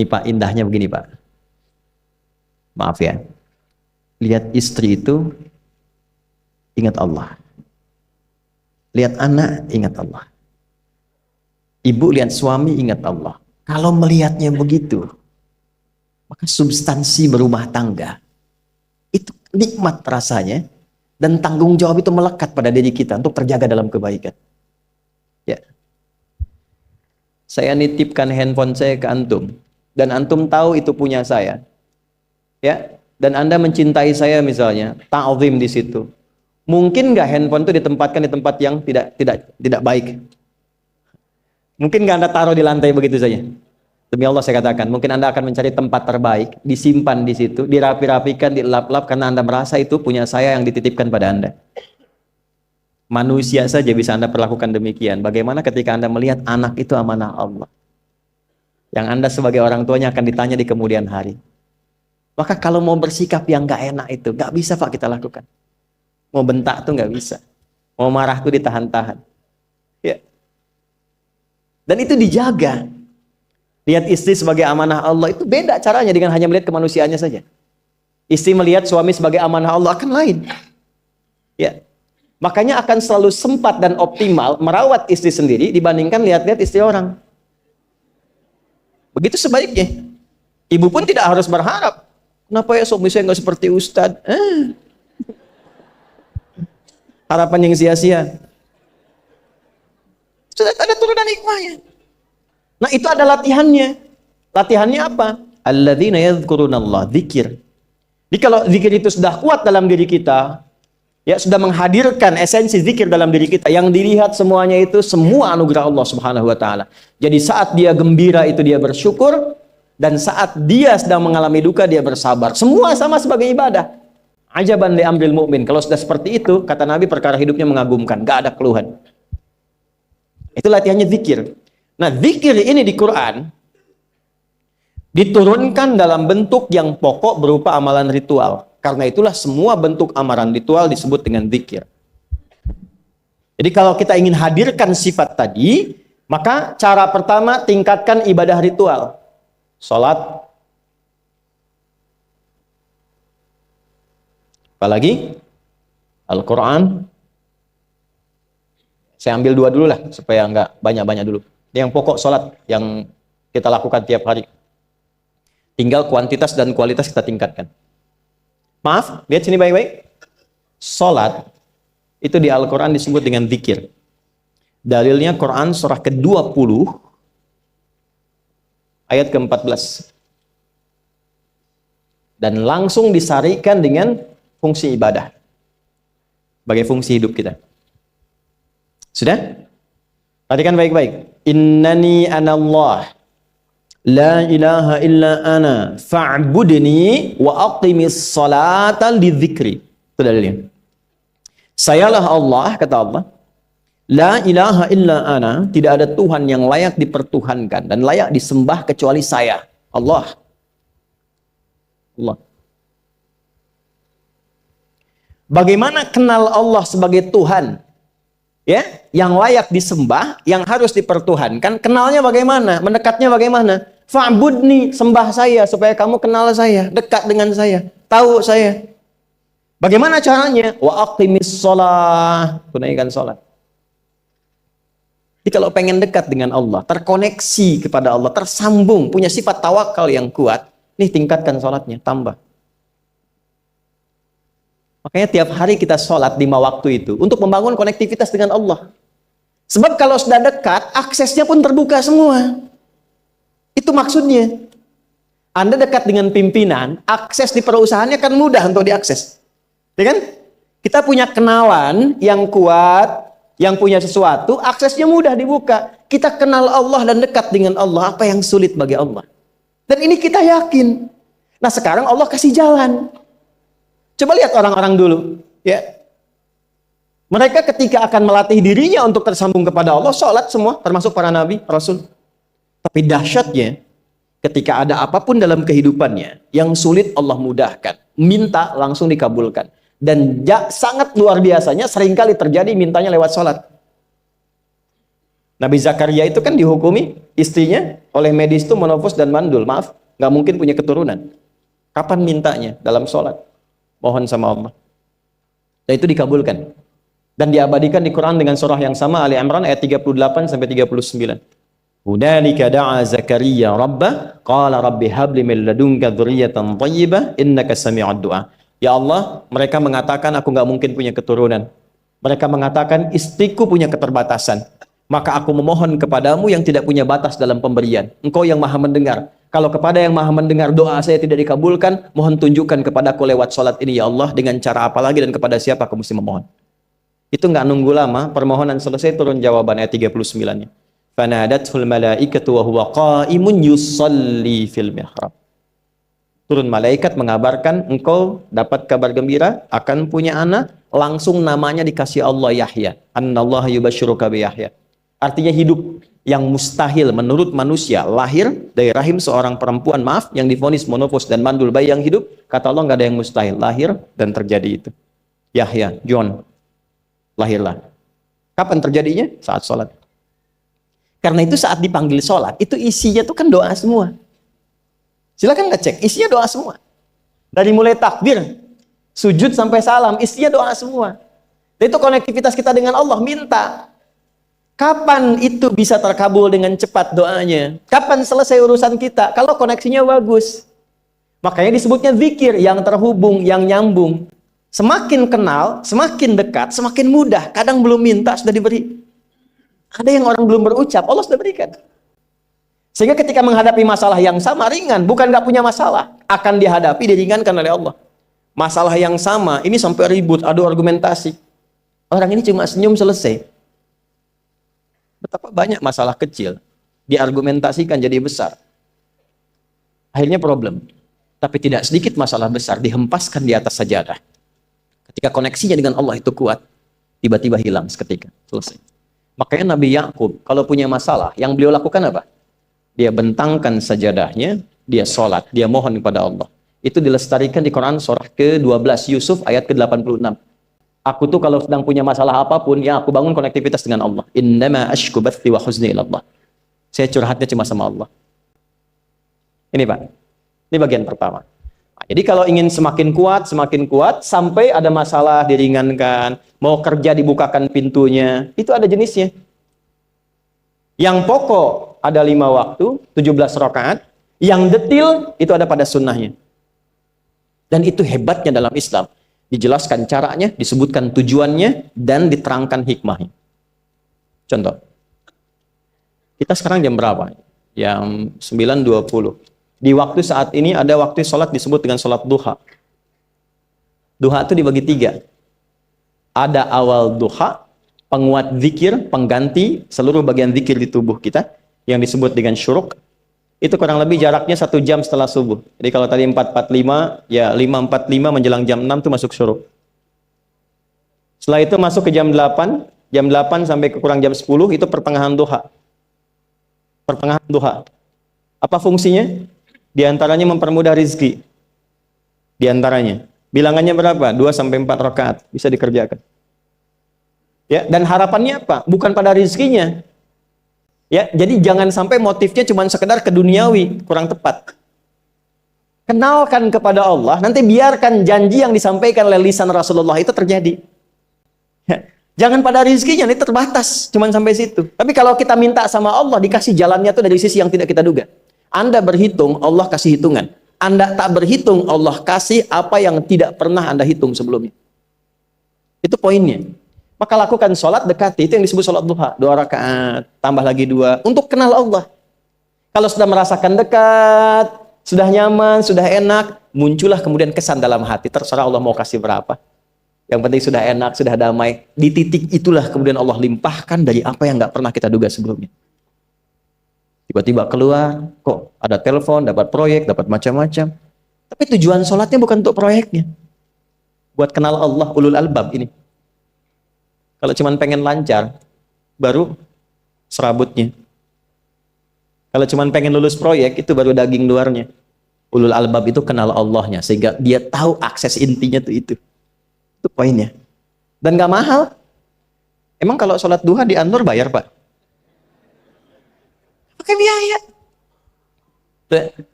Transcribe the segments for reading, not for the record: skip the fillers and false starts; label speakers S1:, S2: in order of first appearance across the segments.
S1: Ini Pak, indahnya begini Pak. Maaf ya. Lihat istri itu, ingat Allah. Lihat anak, ingat Allah. Ibu lihat suami, ingat Allah. Kalau melihatnya begitu, maka substansi berumah tangga itu nikmat rasanya, dan tanggung jawab itu melekat pada diri kita untuk terjaga dalam kebaikan. Ya. Saya nitipkan handphone saya ke antum, dan antum tahu itu punya saya. Ya, dan Anda mencintai saya misalnya, ta'zim di situ. Mungkin nggak handphone itu ditempatkan di tempat yang tidak baik? Mungkin nggak Anda taruh di lantai begitu saja? Demi Allah saya katakan, mungkin Anda akan mencari tempat terbaik, disimpan di situ, dirapi-rapikan, dilap-lap, karena Anda merasa itu punya saya yang dititipkan pada Anda. Manusia saja bisa Anda perlakukan demikian. Bagaimana ketika Anda melihat anak itu amanah Allah, yang Anda sebagai orang tuanya akan ditanya di kemudian hari. Maka kalau mau bersikap yang nggak enak itu, nggak bisa Pak kita lakukan. Mau bentak tuh nggak bisa. Mau marah tuh ditahan-tahan. Ya. Dan itu dijaga. Lihat istri sebagai amanah Allah itu beda caranya dengan hanya melihat kemanusiaannya saja. Istri melihat suami sebagai amanah Allah akan lain. Ya. Makanya akan selalu sempat dan optimal merawat istri sendiri dibandingkan lihat-lihat istri orang. Begitu sebaliknya. Ibu pun tidak harus berharap, kenapa ya suami saya nggak seperti Ustadz? Harapan yang sia-sia. Sudah ada turunan hikmahnya. Nah itu ada latihannya. Latihannya apa? Alladzina yadhkurunallah, zikir. Jadi kalau zikir itu sudah kuat dalam diri kita, ya sudah menghadirkan esensi zikir dalam diri kita, yang dilihat semuanya itu semua anugerah Allah Subhanahu wa taala. Jadi saat dia gembira itu dia bersyukur, dan saat dia sedang mengalami duka dia bersabar. Semua sama sebagai ibadah. Ajaban li amril mu'min. Kalau sudah seperti itu, kata Nabi, perkara hidupnya mengagumkan, gak ada keluhan. Itu latihannya zikir. Nah, zikir ini di Quran diturunkan dalam bentuk yang pokok berupa amalan ritual. Karena itulah semua bentuk amalan ritual disebut dengan zikir. Jadi kalau kita ingin hadirkan sifat tadi, maka cara pertama tingkatkan ibadah ritual. Salat. Apalagi? Al-Quran. Saya ambil dua dulu lah, supaya nggak banyak-banyak dulu. Yang pokok salat yang kita lakukan tiap hari. Tinggal kuantitas dan kualitas kita tingkatkan. Maaf, lihat sini baik-baik. Salat itu di Al-Quran disebut dengan zikir. Dalilnya Quran surah ke-20 ayat ke-14. Dan langsung disarikan dengan fungsi ibadah sebagai fungsi hidup kita. Sudah? Perhatikan baik-baik. Innani anallah la ilaha illa ana fa'budni wa aqimis salata lidzikri. Itu dalilnya. Sayalah Allah, kata Allah. La ilaha illa ana, tidak ada Tuhan yang layak dipertuhankan dan layak disembah kecuali saya, Allah. Allah. Bagaimana kenal Allah sebagai Tuhan? Ya, yang layak disembah, yang harus dipertuhankan, kenalnya bagaimana? Mendekatnya bagaimana? Fa'budni, sembah saya supaya kamu kenal saya, dekat dengan saya, tahu saya. Bagaimana caranya? Wa aqimis shalah, tunaikan salat. Jadi kalau pengen dekat dengan Allah, terkoneksi kepada Allah, tersambung, punya sifat tawakal yang kuat, nih tingkatkan salatnya, tambah. Makanya tiap hari kita sholat 5 waktu itu untuk membangun konektivitas dengan Allah. Sebab kalau sudah dekat, aksesnya pun terbuka semua. Itu maksudnya. Anda dekat dengan pimpinan, akses di perusahaannya kan mudah untuk diakses. Ya kan? Kita punya kenalan yang kuat, yang punya sesuatu, aksesnya mudah dibuka. Kita kenal Allah dan dekat dengan Allah. Apa yang sulit bagi Allah? Dan ini kita yakin. Nah sekarang Allah kasih jalan. Coba lihat orang-orang dulu, ya. Mereka ketika akan melatih dirinya untuk tersambung kepada Allah, sholat semua, termasuk para nabi, rasul. Tapi dahsyatnya, ketika ada apapun dalam kehidupannya yang sulit Allah mudahkan, minta langsung dikabulkan. Dan sangat luar biasanya, seringkali terjadi mintanya lewat sholat. Nabi Zakaria itu kan dihukumi istrinya oleh medis itu menopause dan mandul. Maaf, nggak mungkin punya keturunan. Kapan mintanya? Dalam sholat. Mohon sama Allah. Dan itu dikabulkan. Dan diabadikan di Quran dengan surah yang sama, Ali Imran ayat 38 sampai 39. Hunalika da'a Zakaria rabbah qala rabbi habli min ladunka dzurriyyatan thayyibah innaka sami'ud du'a. Ya Allah, mereka mengatakan aku nggak mungkin punya keturunan. Mereka mengatakan istriku punya keterbatasan. Maka aku memohon kepadamu yang tidak punya batas dalam pemberian. Engkau yang maha mendengar. Kalau kepada yang maha mendengar doa saya tidak dikabulkan, mohon tunjukkan kepadaku lewat sholat ini ya Allah, dengan cara apa lagi dan kepada siapa aku mesti memohon. Itu nggak nunggu lama, permohonan selesai turun jawaban ayat 39-nya. Fanadathul malaikatu wa huwa qa'imun yusalli fil mihrab. Turun malaikat mengabarkan engkau dapat kabar gembira akan punya anak, langsung namanya dikasih Allah Yahya. Annallaha yubasyiruka bi Yahya. Artinya hidup yang mustahil menurut manusia, lahir dari rahim seorang perempuan, maaf, yang divonis monopause dan mandul, bayi yang hidup, kata Allah nggak ada yang mustahil, lahir dan terjadi itu. Yahya, John, lahirlah. Kapan terjadinya? Saat sholat. Karena itu saat dipanggil sholat, itu isinya tuh kan doa semua. Silakan ngecek, isinya doa semua. Dari mulai takbir, sujud sampai salam, isinya doa semua. Dan itu konektivitas kita dengan Allah, minta. Kapan itu bisa terkabul dengan cepat doanya? Kapan selesai urusan kita? Kalau koneksinya bagus. Makanya disebutnya zikir, yang terhubung, yang nyambung. Semakin kenal, semakin dekat, semakin mudah. Kadang belum minta, sudah diberi. Ada yang orang belum berucap, Allah sudah berikan. Sehingga ketika menghadapi masalah yang sama, ringan. Bukan nggak punya masalah. Akan dihadapi, diringankan oleh Allah. Masalah yang sama, ini sampai ribut, adu argumentasi. Orang ini cuma senyum, selesai. Betapa banyak masalah kecil diargumentasikan jadi besar. Akhirnya problem. Tapi tidak sedikit masalah besar dihempaskan di atas sajadah. Ketika koneksinya dengan Allah itu kuat, tiba-tiba hilang seketika. Selesai. Makanya Nabi Yakub kalau punya masalah, yang beliau lakukan apa? Dia bentangkan sajadahnya, dia sholat, dia mohon kepada Allah. Itu dilestarikan di Quran surah ke-12 Yusuf ayat ke-86. Aku tuh kalau sedang punya masalah apapun, yang aku bangun konektivitas dengan Allah. Innama ashku bathi wa huzni ilallah. Saya curhatnya cuma sama Allah. Ini Pak, ini bagian pertama. Nah, jadi kalau ingin semakin kuat, sampai ada masalah diringankan, mau kerja dibukakan pintunya, itu ada jenisnya. Yang pokok ada 5 waktu, 17 rakaat. Yang detil itu ada pada sunnahnya. Dan itu hebatnya dalam Islam. Dijelaskan caranya, disebutkan tujuannya, dan diterangkan hikmahnya. Contoh. Kita sekarang jam berapa? Jam 9.20. Di waktu saat ini ada waktu sholat disebut dengan sholat duha. Duha itu dibagi 3. Ada awal duha, penguat zikir, pengganti seluruh bagian zikir di tubuh kita, yang disebut dengan syuruk. Itu kurang lebih jaraknya 1 jam setelah subuh. Jadi kalau tadi 4.45, ya 5.45 menjelang jam 6 itu masuk syuruk. Setelah itu masuk ke jam 8 sampai ke kurang jam 10 itu pertengahan duha. Pertengahan duha. Apa fungsinya? Di antaranya mempermudah rizki. Di antaranya. Bilangannya berapa? 2 sampai 4 rakaat bisa dikerjakan. Ya, dan harapannya apa? Bukan pada rizkinya. Ya, jadi jangan sampai motifnya cuma sekedar keduniawi, kurang tepat. Kenalkan kepada Allah, nanti biarkan janji yang disampaikan oleh lisan Rasulullah itu terjadi. Ya, jangan pada rizkinya, ini terbatas, cuma sampai situ. Tapi kalau kita minta sama Allah, dikasih jalannya itu dari sisi yang tidak kita duga. Anda berhitung, Allah kasih hitungan. Anda tak berhitung, Allah kasih apa yang tidak pernah Anda hitung sebelumnya. Itu poinnya. Maka lakukan sholat dekati, itu yang disebut sholat duha. 2 rakaat, tambah lagi 2, untuk kenal Allah. Kalau sudah merasakan dekat, sudah nyaman, sudah enak, muncullah kemudian kesan dalam hati. Terserah Allah mau kasih berapa. Yang penting sudah enak, sudah damai. Di titik itulah kemudian Allah limpahkan dari apa yang nggak pernah kita duga sebelumnya. Tiba-tiba keluar, kok ada telepon, dapat proyek, dapat macam-macam. Tapi tujuan sholatnya bukan untuk proyeknya. Buat kenal Allah, ulul albab ini. Kalau cuma pengen lancar, baru serabutnya. Kalau cuma pengen lulus proyek, itu baru daging luarnya. Ulul albab itu kenal Allahnya, sehingga dia tahu akses intinya tuh itu. Itu poinnya. Dan gak mahal. Emang kalau sholat duha di An-Nur bayar Pak? pakai biaya.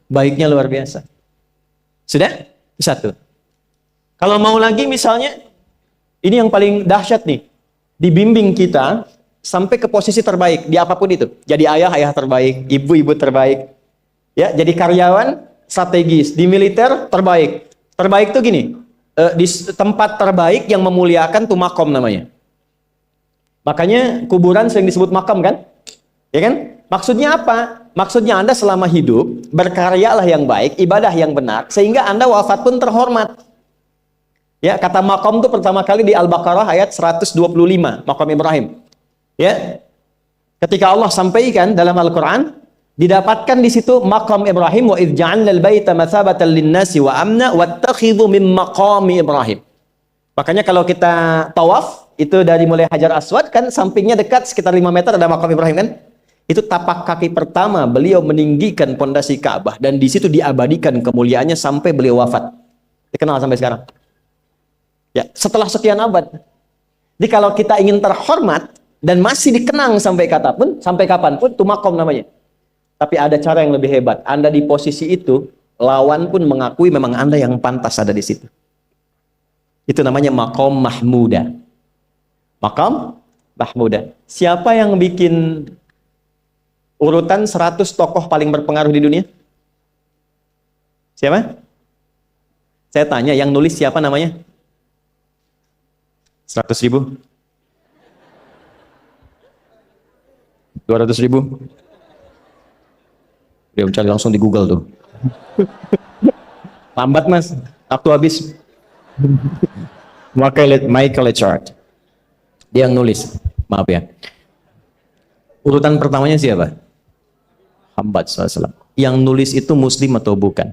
S1: Baiknya luar biasa. Sudah? Satu. Kalau mau lagi misalnya, ini yang paling dahsyat nih. Dibimbing kita sampai ke posisi terbaik di apapun itu. Jadi ayah terbaik, ibu terbaik. Ya, jadi karyawan strategis, di militer terbaik. Terbaik tuh gini, di tempat terbaik yang memuliakan tuh makom namanya. Makanya kuburan sering disebut makam kan? Ya kan? Maksudnya apa? Maksudnya Anda selama hidup berkaryalah yang baik, ibadah yang benar, sehingga Anda wafat pun terhormat. Ya, kata makom itu pertama kali di Al-Baqarah ayat 125, makom Ibrahim. Ya. Ketika Allah sampaikan dalam Al-Qur'an, didapatkan di situ makom Ibrahim, wa idz ja'alna al-baita mathabatan lin-nasi wa amna wattakhidhu min maqami Ibrahim. Makanya kalau kita tawaf, itu dari mulai Hajar Aswad kan sampingnya dekat sekitar 5 meter ada makom Ibrahim kan? Itu tapak kaki pertama beliau meninggikan pondasi Ka'bah dan di situ diabadikan kemuliaannya sampai beliau wafat. Dikenal sampai sekarang. Ya, setelah sekian abad. Jadi kalau kita ingin terhormat dan masih dikenang sampai kapanpun, itu makom namanya. Tapi ada cara yang lebih hebat. Anda di posisi itu, lawan pun mengakui memang Anda yang pantas ada di situ. Itu namanya makom mahmuda. Makom mahmuda. Siapa yang bikin urutan 100 tokoh paling berpengaruh di dunia? Siapa? Saya tanya, yang nulis siapa namanya? 100.000? 200.000? Dia mencari langsung di Google tuh. Lambat mas, waktu habis. Michael Chart. Dia yang nulis, maaf ya. Urutan pertamanya siapa? Muhammad SAW. Yang nulis itu muslim atau bukan?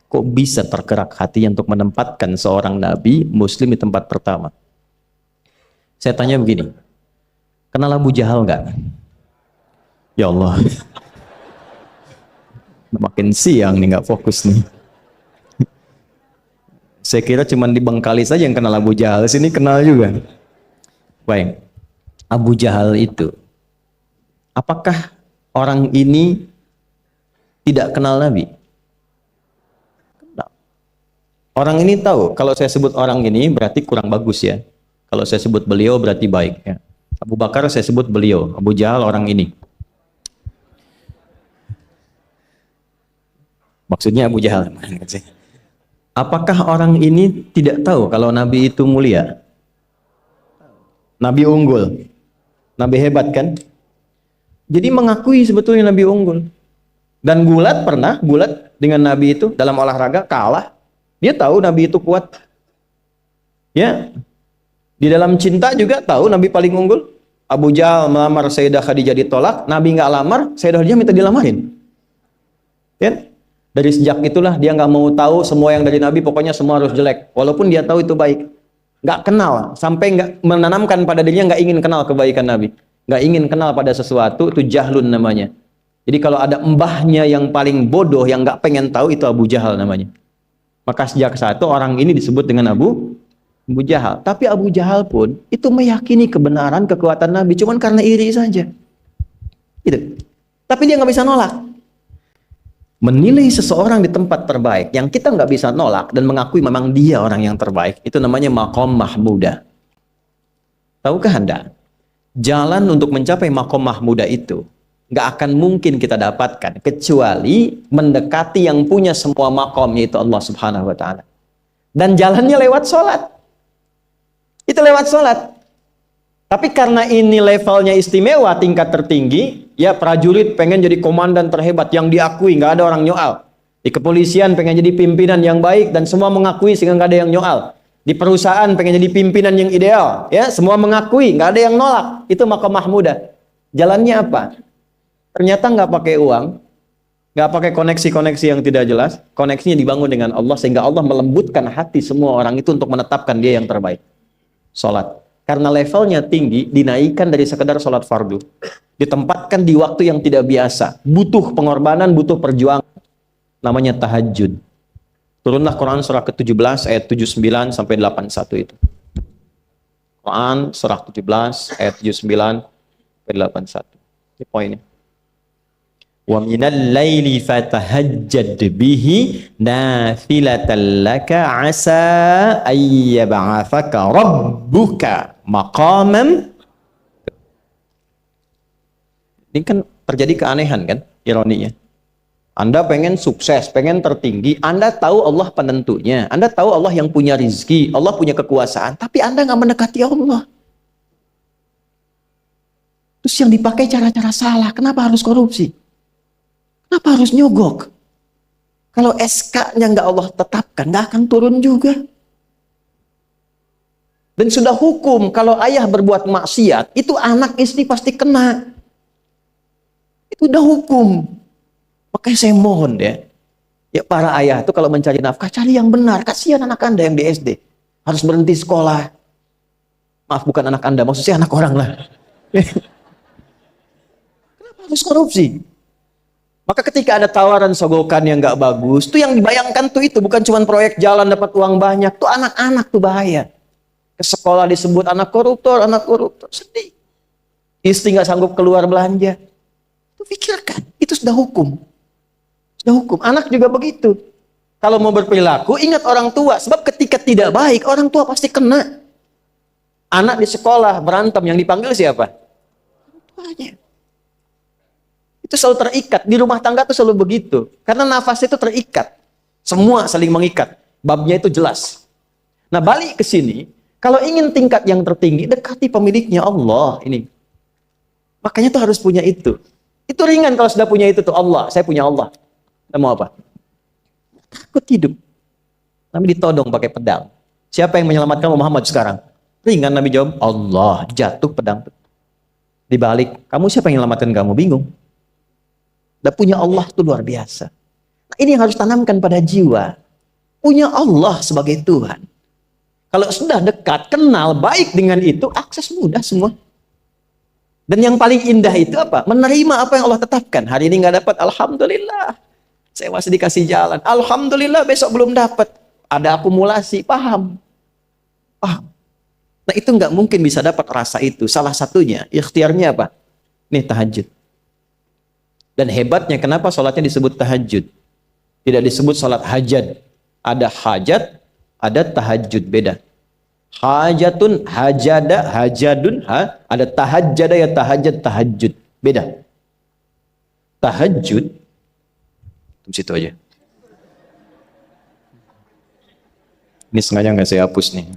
S1: Kok bisa tergerak hatinya untuk menempatkan seorang nabi muslim di tempat pertama? Saya tanya begini, kenal Abu Jahal nggak? Ya Allah, makin siang nih nggak fokus nih. Saya kira cuma di Bengkalis saja yang kenal Abu Jahal, sini kenal juga. Baik, Abu Jahal itu, apakah orang ini tidak kenal Nabi? Orang ini tahu, kalau saya sebut orang ini berarti kurang bagus ya. Kalau saya sebut beliau berarti baik ya. Abu Bakar saya sebut beliau, Abu Jahal orang ini. Maksudnya Abu Jahal. Apakah orang ini tidak tahu kalau Nabi itu mulia? Nabi unggul. Nabi hebat kan? Jadi mengakui sebetulnya Nabi unggul. Dan gulat dengan Nabi itu dalam olahraga kalah. Dia tahu Nabi itu kuat. Ya. Di dalam cinta juga tahu Nabi paling unggul. Abu Jahal melamar Sayyidah Khadijah ditolak, Nabi nggak lamar, Sayyidah Khadijah minta dilamarin. Ya. Dari sejak itulah dia nggak mau tahu semua yang dari Nabi, pokoknya semua harus jelek. Walaupun dia tahu itu baik. Nggak kenal, sampai nggak menanamkan pada dirinya nggak ingin kenal kebaikan Nabi. Nggak ingin kenal pada sesuatu, itu jahlun namanya. Jadi kalau ada mbahnya yang paling bodoh, yang nggak pengen tahu, itu Abu Jahal namanya. Maka sejak saat itu orang ini disebut dengan Abu Jahal. Tapi Abu Jahal pun itu meyakini kebenaran, kekuatan Nabi, cuman karena iri saja. Gitu. Tapi dia nggak bisa nolak. Menilai seseorang di tempat terbaik yang kita nggak bisa nolak dan mengakui memang dia orang yang terbaik, itu namanya makom mahmuda. Tahukah Anda? Jalan untuk mencapai makom mahmuda itu nggak akan mungkin kita dapatkan kecuali mendekati yang punya semua makom, yaitu Allah Subhanahu wa Ta'ala. Dan jalannya lewat sholat. Itu lewat sholat. Tapi karena ini levelnya istimewa, tingkat tertinggi, ya prajurit pengen jadi komandan terhebat yang diakui, nggak ada orang nyoal. Di kepolisian pengen jadi pimpinan yang baik dan semua mengakui sehingga nggak ada yang nyoal. Di perusahaan pengen jadi pimpinan yang ideal, ya semua mengakui, nggak ada yang nolak. Itu makom mahmuda. Jalannya apa? Ternyata nggak pakai uang, nggak pakai koneksi-koneksi yang tidak jelas. Koneksinya dibangun dengan Allah sehingga Allah melembutkan hati semua orang itu untuk menetapkan dia yang terbaik. Sholat. Karena levelnya tinggi, dinaikkan dari sekedar sholat fardu. Ditempatkan di waktu yang tidak biasa. Butuh pengorbanan, butuh perjuangan. Namanya tahajud. Turunlah Quran surah ke-17 ayat 79 sampai 81 itu. Quran surah 17 ayat 79 sampai 81. Ini poinnya. Wa minal laili fatahajjad bihi nafilatan laka asa ayyab'athaka rabbuka maqaman. Ini kan terjadi keanehan kan, ironinya. Anda pengen sukses, pengen tertinggi, Anda tahu Allah penentunya, Anda tahu Allah yang punya rizki, Allah punya kekuasaan, tapi Anda nggak mendekati Allah. Terus yang dipakai cara-cara salah, kenapa harus korupsi? Kenapa harus nyogok? Kalau SK-nya nggak Allah tetapkan, nggak akan turun juga. Dan sudah hukum, kalau ayah berbuat maksiat, itu anak istri pasti kena. Itu udah hukum. Makanya saya mohon ya para ayah itu kalau mencari nafkah, cari yang benar. Kasihan anak Anda yang di SD. Harus berhenti sekolah. Maaf, bukan anak Anda, maksudnya anak orang lah. Kenapa harus korupsi? Maka ketika ada tawaran sogokan yang nggak bagus, tuh yang dibayangkan tuh itu bukan cuma proyek jalan dapat uang banyak, tuh anak-anak tuh bahaya. Ke sekolah disebut anak koruptor, sedih. Istri nggak sanggup keluar belanja. Tuh pikirkan, itu sudah hukum. Sudah hukum. Anak juga begitu. Kalau mau berperilaku, ingat orang tua. Sebab ketika tidak baik, orang tua pasti kena. Anak di sekolah berantem, yang dipanggil siapa? Orang tuanya. Itu selalu terikat. Di rumah tangga itu selalu begitu. Karena nafas itu terikat. Semua saling mengikat. Babnya itu jelas. Nah, balik ke sini. Kalau ingin tingkat yang tertinggi, dekati pemiliknya Allah. Ini. Makanya tuh harus punya itu. Itu ringan kalau sudah punya itu tuh Allah. Saya punya Allah. Kita mau apa? Takut hidup. Nabi ditodong pakai pedang. Siapa yang menyelamatkan Muhammad sekarang? Ringan Nabi jawab, Allah. Jatuh pedang. Dibalik, kamu siapa yang menyelamatkan kamu? Bingung. Dan punya Allah itu luar biasa. Nah, ini yang harus tanamkan pada jiwa. Punya Allah sebagai Tuhan. Kalau sudah dekat, kenal, baik dengan itu, akses mudah semua. Dan yang paling indah itu apa? Menerima apa yang Allah tetapkan. Hari ini nggak dapat, alhamdulillah. Saya masih dikasih jalan. Alhamdulillah, besok belum dapat. Ada akumulasi, paham. Paham. Nah, itu nggak mungkin bisa dapat rasa itu. Salah satunya, ikhtiarnya apa? Nih, tahajud. Dan hebatnya kenapa sholatnya disebut tahajud? Tidak disebut sholat hajat. Ada hajat, ada tahajud, beda. Hajatun, hajada, hajadun, ada tahajjada ya tahajjud, tahajud. Beda. Tahajud, di situ aja. Ini sengaja nggak saya hapus nih.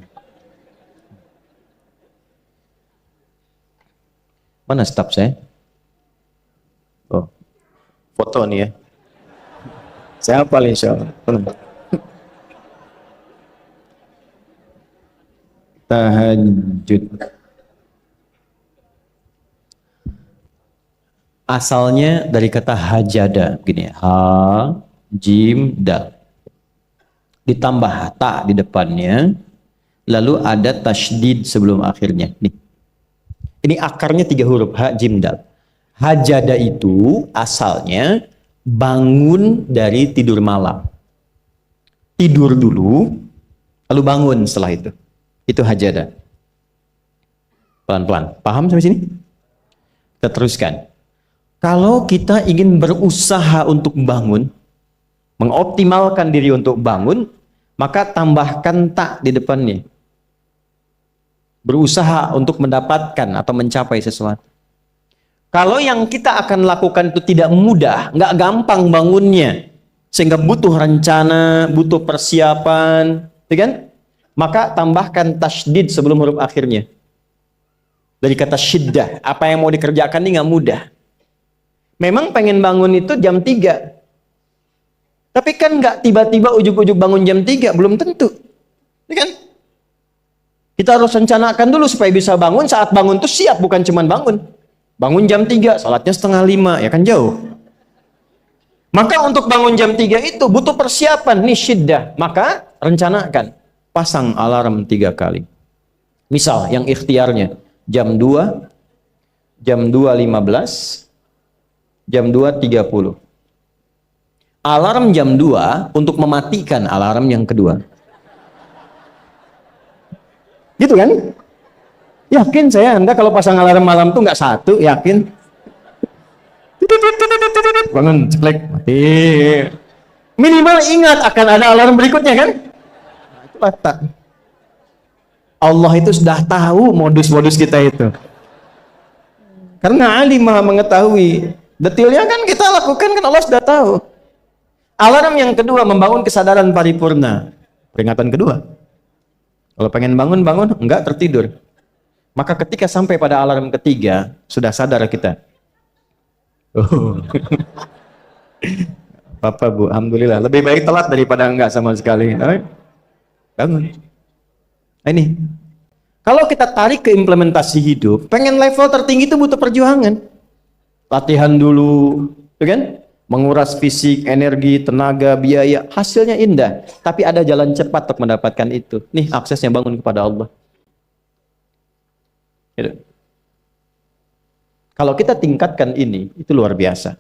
S1: Mana staf saya? Oh, foto nih ya. Saya hafal insya Allah. Tahajud. Asalnya dari kata hajada, begini ya. Ha, jim, dal. Ditambah ta di depannya, lalu ada tasydid sebelum akhirnya. Nih. Ini akarnya 3 huruf, ha, jim, dal. Hajada itu asalnya bangun dari tidur malam. Tidur dulu, lalu bangun setelah itu. Itu hajada. Pelan-pelan. Paham sampai sini? Kita teruskan. Kalau kita ingin berusaha untuk bangun, mengoptimalkan diri untuk bangun, maka tambahkan tak di depannya. Berusaha untuk mendapatkan atau mencapai sesuatu. Kalau yang kita akan lakukan itu tidak mudah, nggak gampang bangunnya, sehingga butuh rencana, butuh persiapan, ya kan? Maka tambahkan tasydid sebelum huruf akhirnya. Dari kata syiddah, apa yang mau dikerjakan ini nggak mudah. Memang pengen bangun itu jam 3. Tapi kan nggak tiba-tiba ujuk-ujuk bangun jam 3, belum tentu. Ya kan? Kita harus rencanakan dulu supaya bisa bangun, saat bangun itu siap, bukan cuma bangun. Bangun jam 3, salatnya 4:30, ya kan jauh. Maka untuk bangun jam 3 itu butuh persiapan, nih syiddah. Maka rencanakan. Pasang alarm 3 kali. Misal yang ikhtiarnya jam 2, jam 2.15, jam 2.30. Alarm jam 2 untuk mematikan alarm yang kedua. Gitu kan? Yakin saya Anda kalau pasang alarm malam tuh nggak 1, yakin? bangun, ceklek, mati. Minimal ingat akan ada alarm berikutnya kan? Nah, itulah tak. Allah itu sudah tahu modus-modus kita itu. Karena alim maha mengetahui. Detailnya kan kita lakukan kan Allah sudah tahu. Alarm yang kedua, membangun kesadaran paripurna. Peringatan kedua. Kalau pengen bangun, enggak tertidur. Maka ketika sampai pada alarm ketiga, sudah sadar kita. Oh. Papa Bu, alhamdulillah. Lebih baik telat daripada enggak sama sekali. Bangun. Ini. Kalau kita tarik ke implementasi hidup, pengen level tertinggi itu butuh perjuangan. Latihan dulu, kan? Menguras fisik, energi, tenaga, biaya, hasilnya indah. Tapi ada jalan cepat untuk mendapatkan itu. Nih aksesnya bangun kepada Allah. Gitu. Kalau kita tingkatkan ini, itu luar biasa.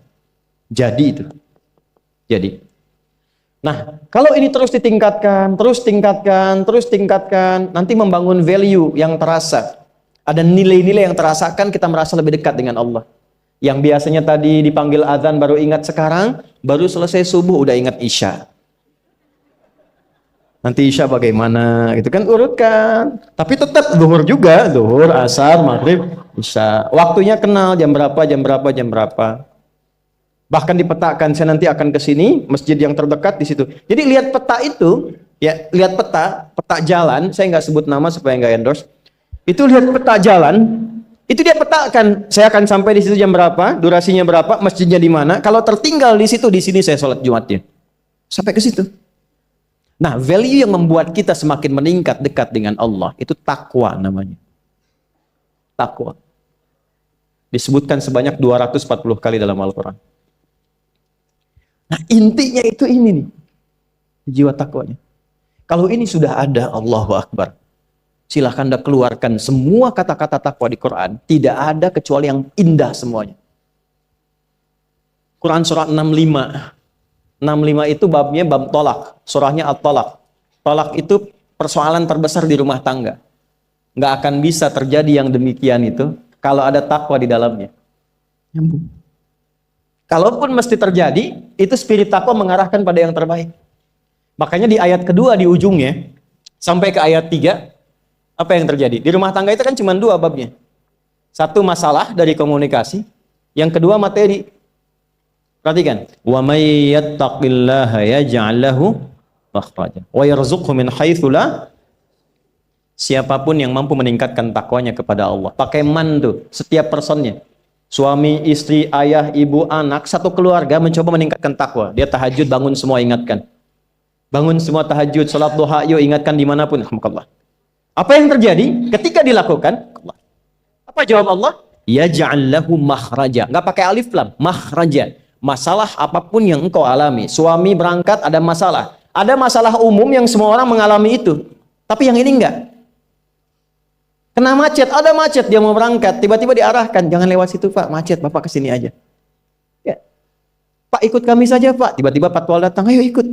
S1: Jadi itu. Jadi. Nah, kalau ini terus ditingkatkan, terus tingkatkan, nanti membangun value yang terasa. Ada nilai-nilai yang terasakan, kita merasa lebih dekat dengan Allah. Yang biasanya tadi dipanggil azan baru ingat sekarang, baru selesai subuh udah ingat isya. Nanti isya bagaimana, gitu kan urutkan. Tapi tetap zuhur juga, zuhur, asar, maghrib, isya. Waktunya kenal jam berapa. Bahkan dipetakan, saya nanti akan ke sini, masjid yang terdekat di situ. Jadi lihat peta itu, ya lihat peta jalan, saya nggak sebut nama supaya nggak endorse. Itu lihat peta jalan. Itu dia petakan, saya akan sampai di situ jam berapa, durasinya berapa, masjidnya di mana. Kalau tertinggal di situ, di sini saya sholat Jumatnya. Sampai ke situ. Nah, value yang membuat kita semakin meningkat dekat dengan Allah, itu takwa namanya. Takwa. Disebutkan sebanyak 240 kali dalam Al-Quran. Nah, intinya itu ini nih. Jiwa takwanya. Kalau ini sudah ada, Allahu Akbar. Silahkan Anda keluarkan semua kata-kata takwa di Quran. Tidak ada kecuali yang indah semuanya. Quran surah 65. 65 itu babnya bab tolak. Surahnya at-tolak. Tolak itu persoalan terbesar di rumah tangga. Nggak akan bisa terjadi yang demikian itu kalau ada takwa di dalamnya. Nyambung. Kalaupun mesti terjadi, itu spirit takwa mengarahkan pada yang terbaik. Makanya di ayat kedua di ujungnya, sampai ke ayat 3, apa yang terjadi? Di rumah tangga itu kan cuma 2 babnya. Satu masalah dari komunikasi, yang kedua materi. Perhatikan, wa may yattaqillaha yaj'al lahu makhraja wa yarzuqhu min haitsu la. Siapapun yang mampu meningkatkan takwanya kepada Allah, pakai man tuh, setiap personnya. Suami, istri, ayah, ibu, anak, satu keluarga mencoba meningkatkan takwa. Dia tahajud, bangun semua ingatkan. Bangun semua tahajud, salat duha, yuk ingatkan dimanapun. Alhamdulillah. Apa yang terjadi ketika dilakukan? Apa jawab Allah? Yaj'al lahu makhraja. Enggak pakai alif lam, makhraja. Masalah apapun yang engkau alami. Suami berangkat ada masalah. Ada masalah umum yang semua orang mengalami itu. Tapi yang ini enggak. Kena macet, ada macet dia mau berangkat, tiba-tiba diarahkan, jangan lewat situ Pak, macet, Bapak ke sini aja. Ya. Pak ikut kami saja Pak, tiba-tiba patwal datang, ayo ikut.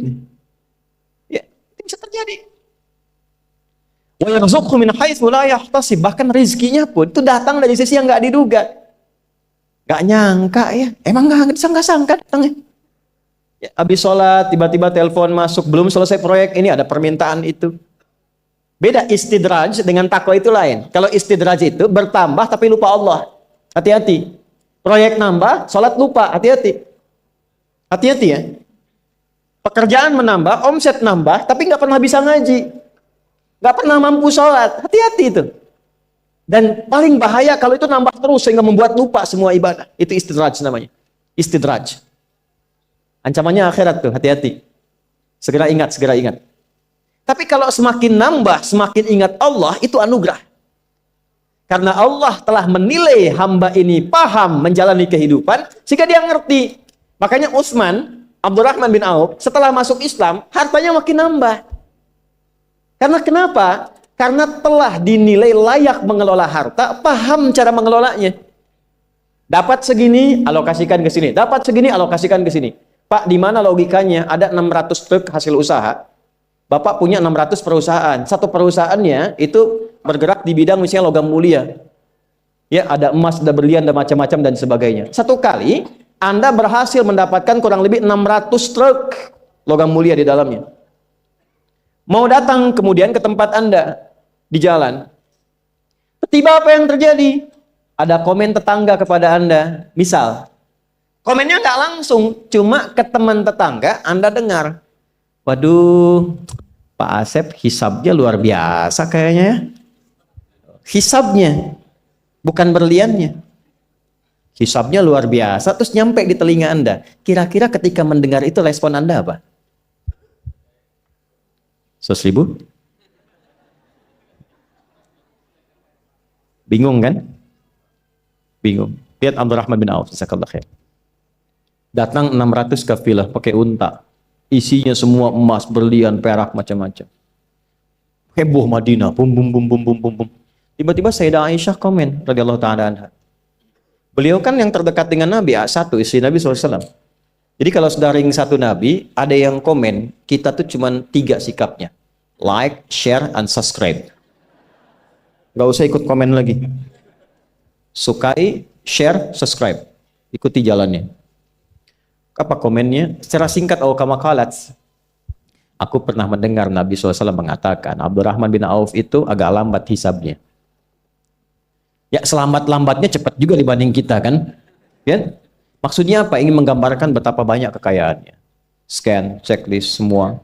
S1: Ya, itu bisa terjadi. Wa yarzuqhu min haitsu la yahtasib, bahkan rezekinya pun itu datang dari sisi yang enggak diduga. Enggak nyangka ya. Emang enggak sangka datangnya. Ya, habis sholat tiba-tiba telepon masuk, belum selesai proyek ini ada permintaan itu. Beda istidraj dengan takwa itu lain. Kalau istidraj itu bertambah tapi lupa Allah. Hati-hati. Proyek nambah, sholat lupa. Hati-hati. Hati-hati ya. Pekerjaan menambah, omset nambah, tapi nggak pernah bisa ngaji. Nggak pernah mampu sholat. Hati-hati itu. Dan paling bahaya kalau itu nambah terus sehingga membuat lupa semua ibadah. Itu istidraj namanya. Istidraj. Ancamannya akhirat tuh, hati-hati. Segera ingat, segera ingat. Tapi kalau semakin nambah, semakin ingat Allah, itu anugerah. Karena Allah telah menilai hamba ini paham menjalani kehidupan, sehingga dia ngerti. Makanya Utsman, Abdurrahman bin Auf, setelah masuk Islam, hartanya makin nambah. Karena kenapa? Karena telah dinilai layak mengelola harta, paham cara mengelolanya. Dapat segini, alokasikan ke sini. Dapat segini, alokasikan ke sini. Pak, di mana logikanya? Ada 600 truk hasil usaha. Bapak punya 600 perusahaan. Satu perusahaannya itu bergerak di bidang misalnya logam mulia. Ya, ada emas, ada berlian, ada macam-macam dan sebagainya. Satu kali Anda berhasil mendapatkan kurang lebih 600 truk logam mulia di dalamnya. Mau datang kemudian ke tempat Anda di jalan. Tiba apa yang terjadi? Ada komen tetangga kepada Anda. Misal, komennya nggak langsung, cuma ke teman tetangga Anda dengar. Waduh, Pak Asep hisabnya luar biasa kayaknya ya. Hisabnya, bukan berliannya. Hisabnya luar biasa, terus nyampe di telinga Anda. Kira-kira ketika mendengar itu respon Anda apa? 100.000? Bingung kan? Bingung. Lihat Abdurrahman bin Auf, jazakallahu khair. Datang 600 kafilah pakai unta. Isinya semua emas, berlian, perak, macam-macam. Heboh Madinah, bum bum bum bum bum bum bum. Tiba-tiba Sayyidah Aisyah komen radhiyallahu taala anha. Beliau kan yang terdekat dengan Nabi, satu istri Nabi SAW. Jadi kalau sudah ring satu Nabi, ada yang komen, kita tuh cuma 3 sikapnya. Like, share, and subscribe. Gak usah ikut komen lagi. Sukai, share, subscribe. Ikuti jalannya. Apa komennya? Secara singkat, kama qalat. Aku pernah mendengar Nabi SAW mengatakan, Abdurrahman bin Auf itu agak lambat hisabnya. Ya selambat-lambatnya cepat juga dibanding kita kan. Ya? Maksudnya apa? Ingin menggambarkan betapa banyak kekayaannya. Scan, checklist, semua.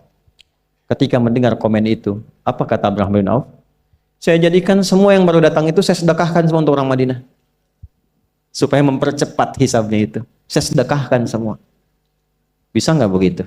S1: Ketika mendengar komen itu, apa kata Abdurrahman bin Auf? Saya jadikan semua yang baru datang itu saya sedekahkan semua untuk orang Madinah. Supaya mempercepat hisabnya itu. Saya sedekahkan semua. Bisa nggak begitu?